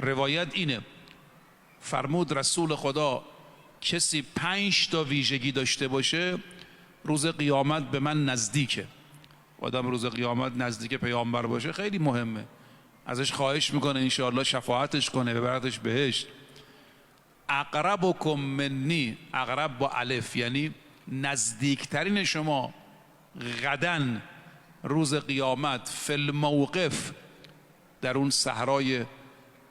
روایت اینه، فرمود رسول خدا کسی 5 تا ویژگی داشته باشه روز قیامت به من نزدیکه. آدم روز قیامت نزدیک پیامبر باشه خیلی مهمه، ازش خواهش میکنه انشاءالله شفاعتش کنه ببردش بهشت. اقربکم منی، اقرب با الف یعنی نزدیکترین شما غدن روز قیامت، فی الموقف در اون صحرای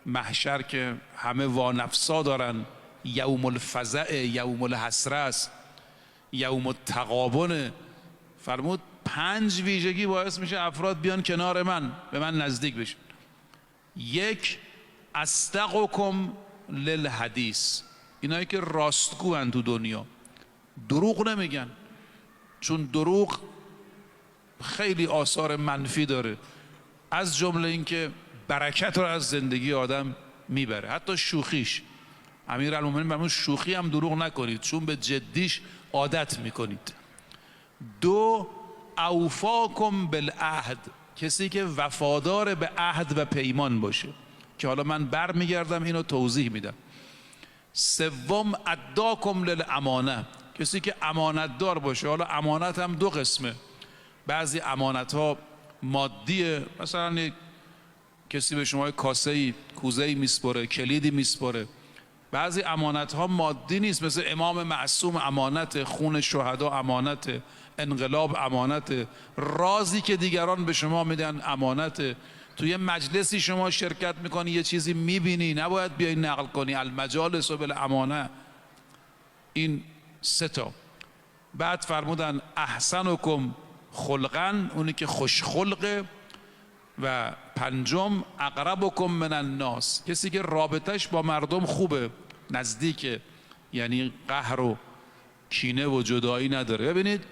محشر که همه وانفسا دارن، یوم الفزع، یوم الحسره است، یوم التغابن. فرمود 5 ویژگی باعث میشه افراد بیان کنار من، به من نزدیک بشن. 1 اصدقکم للحدیث، اینایی که راستگو هن تو دنیا، دروغ نمیگن، چون دروغ خیلی آثار منفی داره، از جمله اینکه برکت رو از زندگی آدم میبره، حتی شوخیش. امیرالمومنین فرمود شوخی هم دروغ نکنید چون به جدیش عادت میکنید. 2 اوفاکم بالعهد، کسی که وفادار به عهد و پیمان باشه، که حالا من برمیگردم اینو توضیح میدم. 3 اداکم للامانه، کسی که امانت دار باشه. حالا امانت هم 2 قسمه، بعضی امانت ها مادیه، مثلا کسی به شما کاسه‌ای، کوزه‌ای میسپره، کلیدی میسپره. بعضی امانت ها مادی نیست، مثل امام معصوم امانت، خون شهدا امانت، انقلاب امانت، رازی که دیگران به شما میدن امانت. توی مجلسی شما شرکت میکنی یه چیزی میبینی نباید بیای نقل کنی، المجالس بالامانه. این 3 تا. بعد فرمودن احسنکم خلقا، اونی که خوش خلقه. و 5 اقربکم من الناس، کسی که رابطش با مردم خوبه، نزدیکه، یعنی قهر و کینه و جدایی نداره. ببینید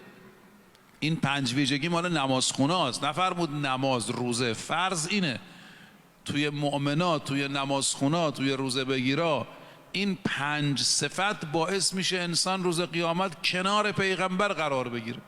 این 5 ویژگی مال نمازخونه است، نفرمود نماز روزه. فرض اینه توی مؤمنات، توی نمازخونه، توی روزه بگیرا، این 5 صفت باعث میشه انسان روز قیامت کنار پیغمبر قرار بگیره.